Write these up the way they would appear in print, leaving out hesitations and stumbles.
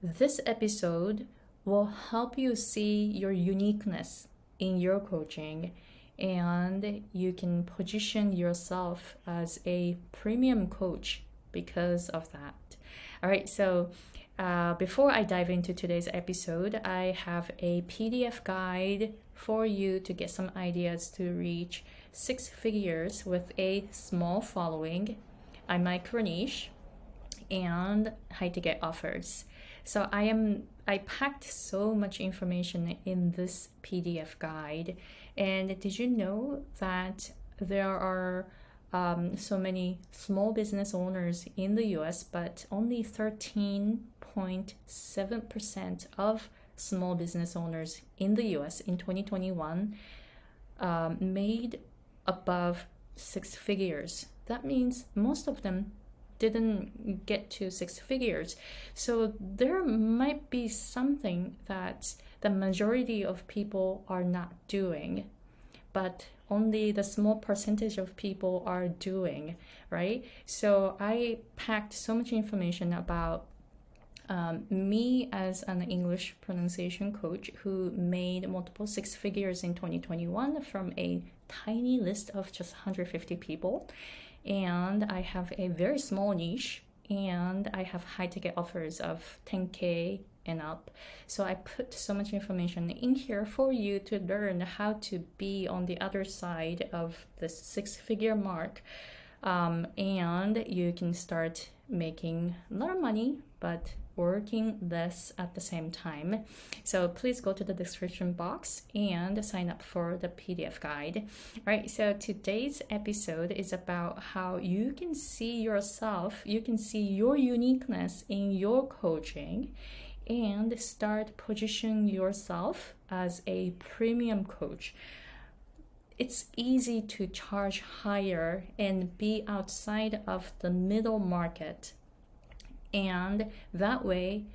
This episode will help you see your uniqueness in your coaching, and you can position yourself as a premium coach because of that. All right, so before I dive into today's episode, I have a PDF guide for you to get some ideas to reach six figures with a small following. I'm micro niche and high ticket offers. So I packed so much information in this PDF guide. And did you know that there are so many small business owners in the US, but only 13.7% of small business owners in the US in 2021 made above six figures. That means most of them didn't get to six figures. So there might be something that the majority of people are not doing, but only the small percentage of people are doing, right? So I packed so much information about me as an English pronunciation coach who made multiple six figures in 2021 from a tiny list of just 150 people. And I have a very small niche, and I have high ticket offers of 10K and up. So I put so much information in here for you to learn how to be on the other side of this six figure mark. And you can start making a lot of money, but working less at the same time. So please go to the description box and sign up for the PDF guide. All right, so today's episode is about how you can see yourself, you can see your uniqueness in your coaching and start positioning yourself as a premium coach. It's easy to charge higher and be outside of the middle market. And that way,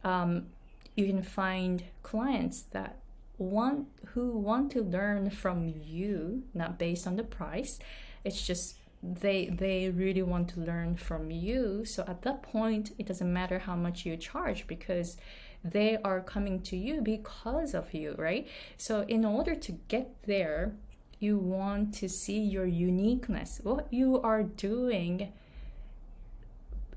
you can find clients that who want to learn from you, not based on the price. It's just they really want to learn from you. So at that point, it doesn't matter how much you charge because they are coming to you because of you, right? So in order to get there, you want to see your uniqueness, what you are doing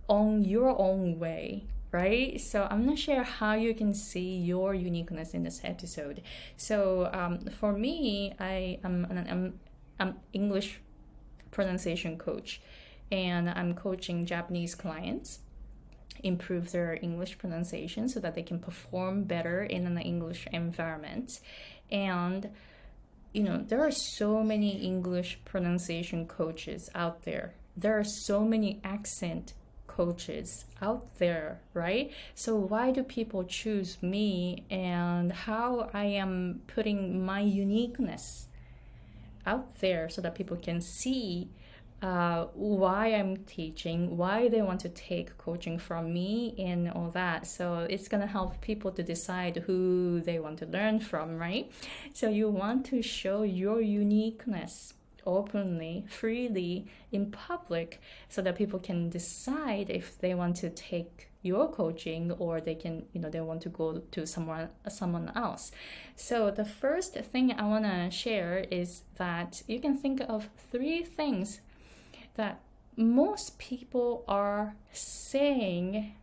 on your own way, right? So I'm gonna share how you can see your uniqueness in this episode. So for me, I am an English pronunciation coach, and I'm coaching Japanese clients improve their English pronunciation so that they can perform better in an English environment. And there are so many English pronunciation coaches out there. There are so many accent coaches out there, right? So why do people choose me, and how I am putting my uniqueness out there so that people can see why I'm teaching, why they want to take coaching from me, and all that. So it's going to help people to decide who they want to learn from, right? So you want to show your uniqueness openly, freely, in public, so that people can decide if they want to take your coaching, or they can, they want to go to someone else. So the first thing I want to share is that you can think of three things that most people are saying,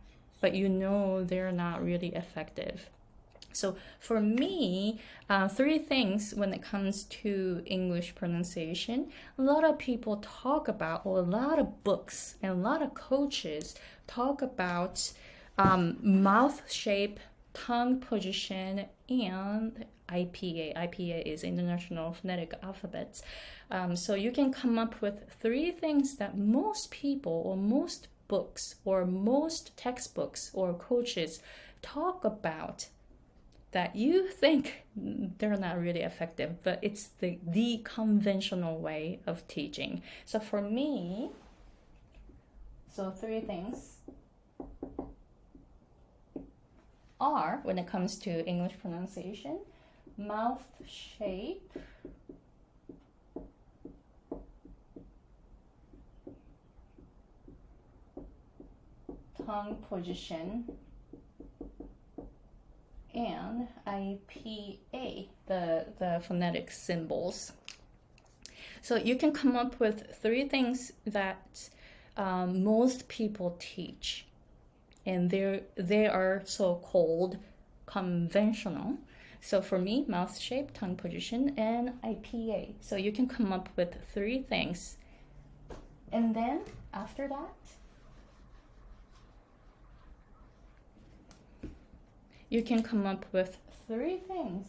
but they're not really effective. So for me, three things when it comes to English pronunciation, a lot of people talk about, or a lot of books and a lot of coaches talk about mouth shape, tongue position, and IPA. IPA is International Phonetic Alphabet. So you can come up with three things that most people, or most books, or most textbooks, or coaches talk about that you think they're not really effective, but it's the conventional way of teaching. So for me, three things are, when it comes to English pronunciation, mouth shape, tongue position, on IPA, the phonetic symbols. So you can come up with 3 things that most people teach, and they are so-called conventional. So for me, mouth shape, tongue position, and IPA. So you can come up with 3 things. And then after that, you can come up with 3 things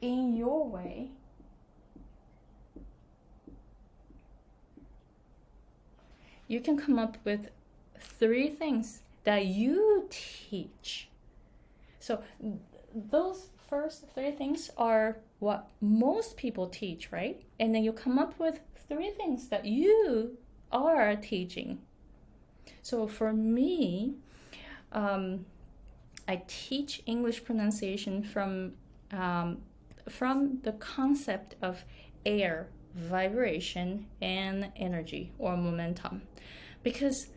in your way. You can come up with 3 things that you teach. So those first 3 things are what most people teach, right? And then you come up with 3 things that you are teaching. So for me, I teach English pronunciation from the concept of air, vibration, and energy or momentum, because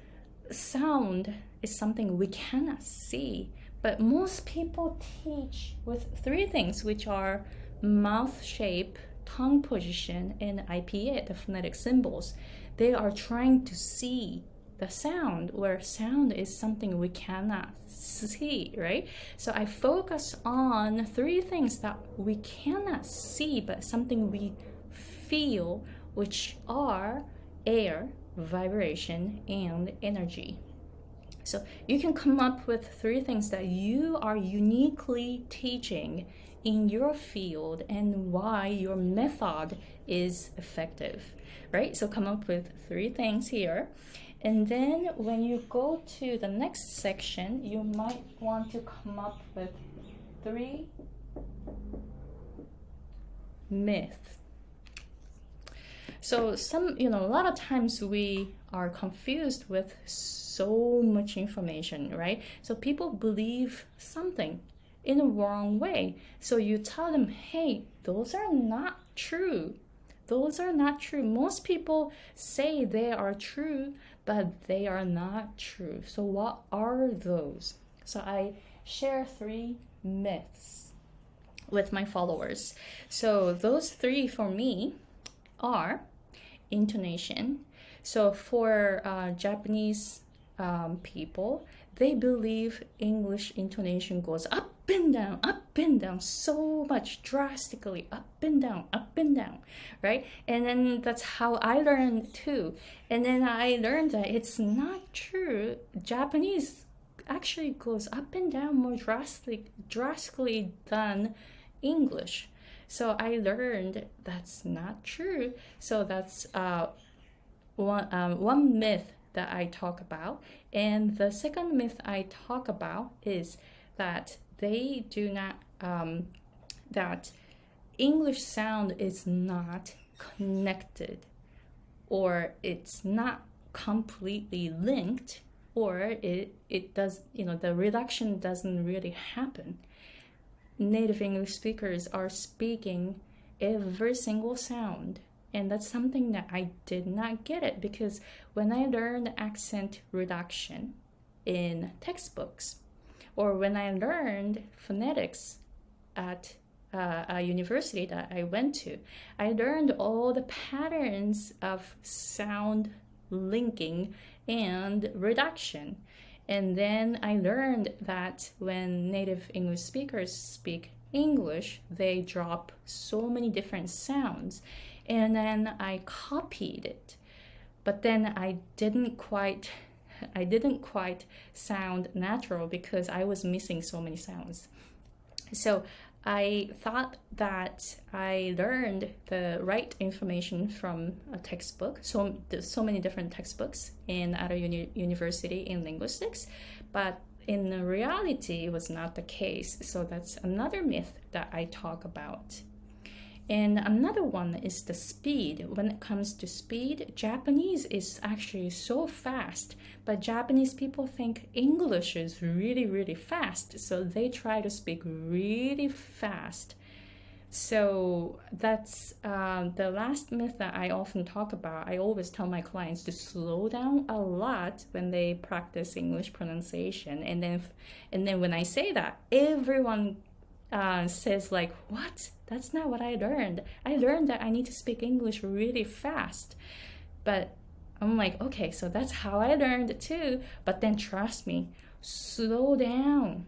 sound is something we cannot see, but most people teach with 3 things, which are mouth shape, tongue position, and IPA, the phonetic symbols. They are trying to see the sound, where sound is something we cannot see, right? So I focus on 3 things that we cannot see, but something we feel, which are air, vibration, and energy. So you can come up with 3 things that you are uniquely teaching in your field and why your method is effective, right? So come up with 3 things here. And then when you go to the next section, you might want to come up with 3 myths. So a lot of times we are confused with so much information, right? So people believe something in a wrong way. So you tell them, hey, those are not true. Those are not true. Most people say they are true, but they are not true. So what are those? So I share 3 myths with my followers. So those 3 for me are intonation. So for Japanese people, they believe English intonation goes up and down so much, drastically up and down, right? And then that's how I learned too. And then I learned that it's not true. Japanese actually goes up and down more drastically than English. So I learned that's not true. So that's one myth that I talk about. And the second myth I talk about is that they do not, that English sound is not connected, or it's not completely linked, or it does, the reduction doesn't really happen. Native English speakers are speaking every single sound, and that's something that I did not get it, because when I learned accent reduction in textbooks, or when I learned phonetics at a university that I went to, I learned all the patterns of sound linking and reduction. And then I learned that when native English speakers speak English, they drop so many different sounds. And then I copied it. But then I didn't quite sound natural because I was missing so many sounds. So I thought that I learned the right information from a textbook, so there's so many different textbooks at a university in linguistics, but in reality it was not the case. So that's another myth that I talk about. And another one is the speed. When it comes to speed, Japanese is actually so fast, but Japanese people think English is really, really fast, so they try to speak really fast. So that's the last myth that I often talk about. I always tell my clients to slow down a lot when they practice English pronunciation, and then when I say that, everyone says like, "What? That's not what I learned. I learned that I need to speak English really fast." But I'm like, okay, so that's how I learned too. But then trust me, slow down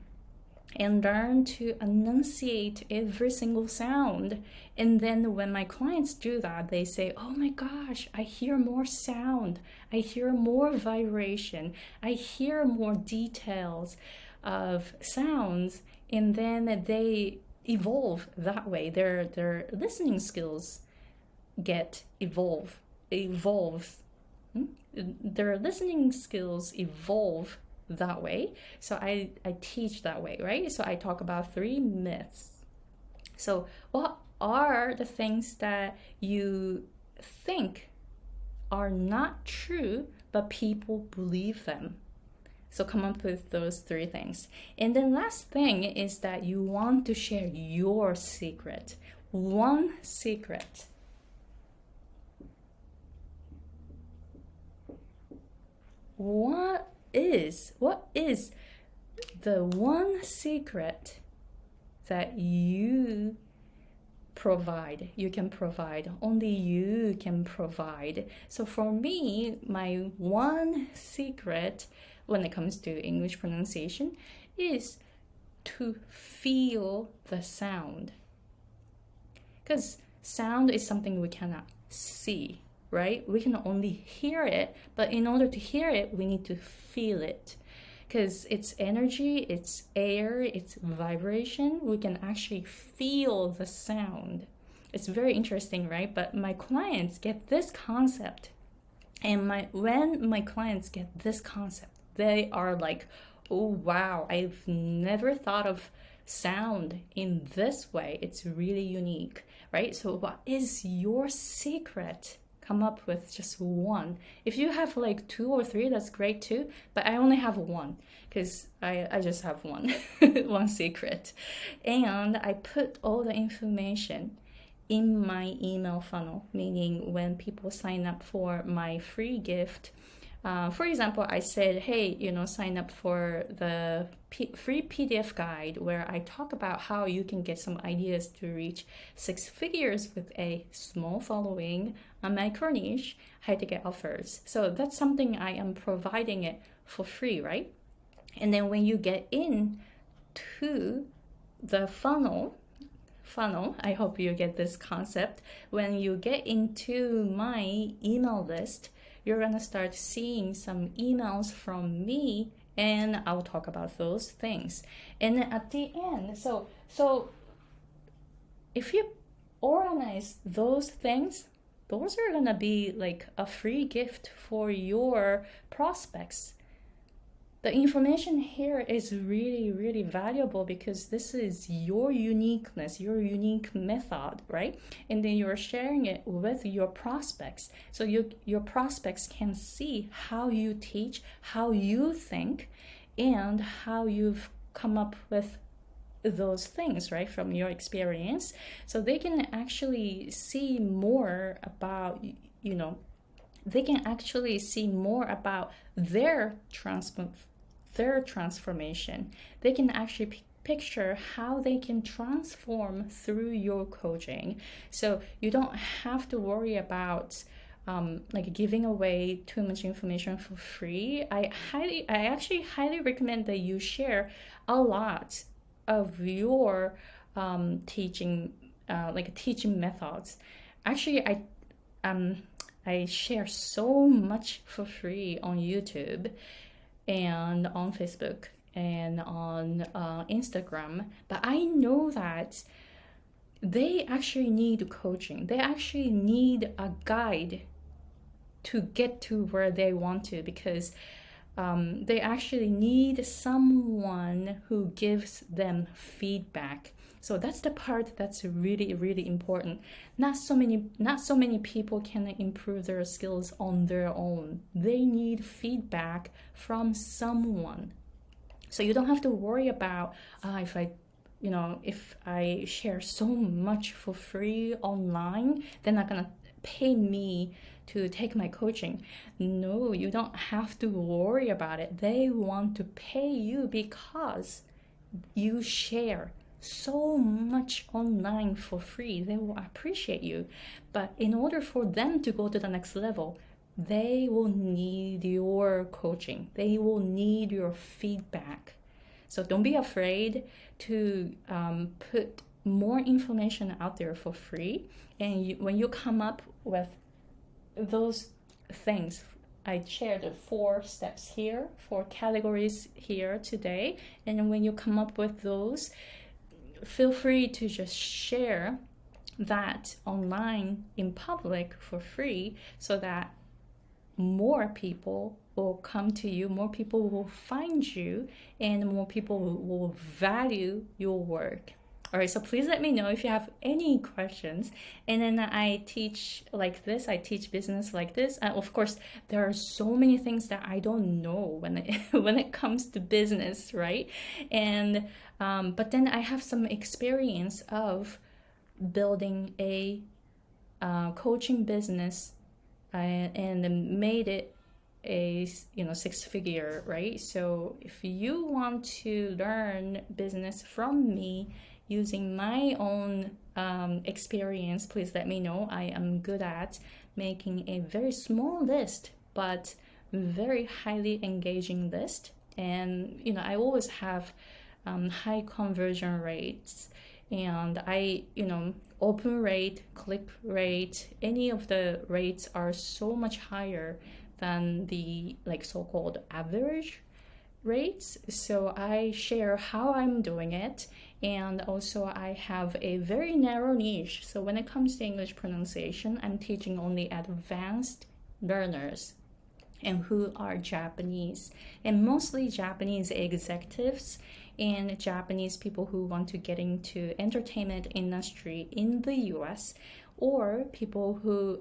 and learn to enunciate every single sound. And then when my clients do that, they say, oh my gosh, I hear more sound, I hear more vibration, I hear more details of sounds. And then they evolve that way. Their listening skills get evolve. Their listening skills evolve that way. So I teach that way, right? So I talk about 3 myths. So what are the things that you think are not true, but people believe them? So come up with those 3 things. And then last thing is that you want to share your secret. One secret. What is the one secret that you can provide, only you can provide? So for me, my one secret when it comes to English pronunciation is to feel the sound, because sound is something we cannot see, right? We can only hear it, but in order to hear it, we need to feel it, because it's energy, it's air, it's vibration. We can actually feel the sound. It's very interesting, right? But my clients get this concept, and when my clients get this concept, they are like, oh wow, I've never thought of sound in this way. It's really unique, right? So what is your secret? Come up with just one. If you have like 2 or 3, that's great too, but I only have one, because I just have one one secret. And I put all the information in my email funnel, meaning when people sign up for my free gift, for example, I said, hey, sign up for the free PDF guide where I talk about how you can get some ideas to reach 6 figures with a small following on micro niche, high-ticket offers. So that's something I am providing it for free, right? And then when you get in to the funnel, I hope you get this concept. When you get into my email list, you're gonna start seeing some emails from me, and I'll talk about those things. And then at the end, so if you organize those things, those are gonna be like a free gift for your prospects. The information here is really, really valuable, because this is your uniqueness, your unique method, right? And then you're sharing it with your prospects. So your prospects can see how you teach, how you think, and how you've come up with those things, right, from your experience. So they can actually see more about, they can actually see more about their transformation. They can actually picture how they can transform through your coaching. So you don't have to worry about like giving away too much information for free. I actually highly recommend that you share a lot of your teaching methods. Actually, I share so much for free on YouTube and on Facebook and on Instagram, but I know that they actually need coaching. They actually need a guide to get to where they want to, because they actually need someone who gives them feedback. So that's the part that's really, really important. Not so many people can improve their skills on their own. They need feedback from someone. So you don't have to worry about if I if I share so much for free online, they're not gonna pay me to take my coaching. No, you don't have to worry about it. They want to pay you because you share so much online for free. They will appreciate you. But in order for them to go to the next level, they will need your coaching. They will need your feedback. So don't be afraid to put more information out there for free. And when you come up with those things, I shared the 4 steps here, 4 categories here today. And when you come up with those, feel free to just share that online in public for free so that more people will come to you, more people will find you, and more people will value your work. All right, so please let me know if you have any questions. And then I teach like this, I teach business like this. And of course, there are so many things that I don't know when it comes to business, right? And but then I have some experience of building a coaching business and made it a 6-figure, right? So if you want to learn business from me using my own experience, please let me know. I am good at making a very small list but very highly engaging list, and I always have high conversion rates, and I open rate, click rate, any of the rates are so much higher than the so-called average rates. So I share how I'm doing it, and also I have a very narrow niche. So when it comes to English pronunciation, I'm teaching only advanced learners and who are Japanese, and mostly Japanese executives and Japanese people who want to get into entertainment industry in the US, or people who,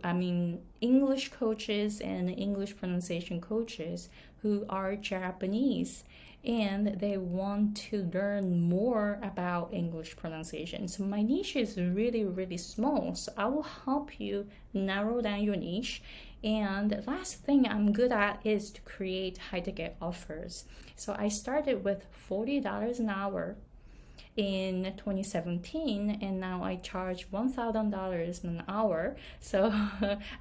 English coaches and English pronunciation coaches who are Japanese and they want to learn more about English pronunciation. So my niche is really, really small. So I will help you narrow down your niche. And the last thing I'm good at is to create high-ticket offers. So I started with $40 an hour in 2017, and now I charge $1,000 an hour. So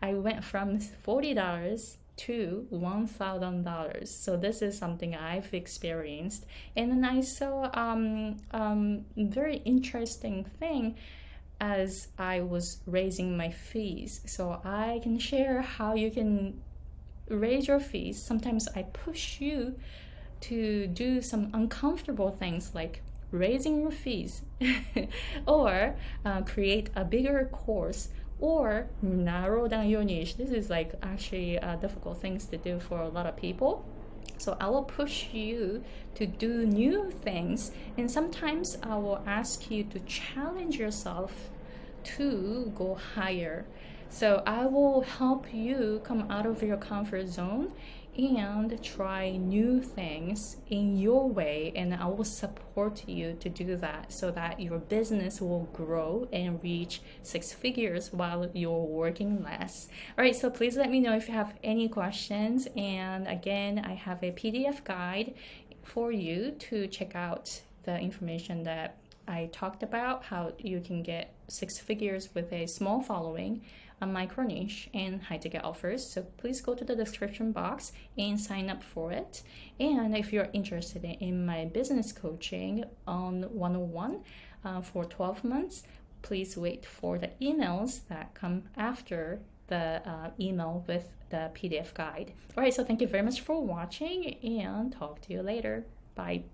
I went from $40 to $1,000. So this is something I've experienced. And then I saw very interesting thing as I was raising my fees. So I can share how you can raise your fees. Sometimes I push you to do some uncomfortable things like raising your fees or create a bigger course or narrow down your niche. This is actually difficult things to do for a lot of people. So I will push you to do new things, and sometimes I will ask you to challenge yourself to go higher. So I will help you come out of your comfort zone and try new things in your way, and I will support you to do that so that your business will grow and reach 6 figures while you're working less. All right, so please let me know if you have any questions, and again, I have a PDF guide for you to check out the information that I talked about, how you can get 6 figures with a small following, a micro niche, and high ticket offers. So please go to the description box and sign up for it. And if you're interested in my business coaching on 101 for 12 months, please wait for the emails that come after the email with the PDF guide. All right, so thank you very much for watching, and talk to you later. Bye.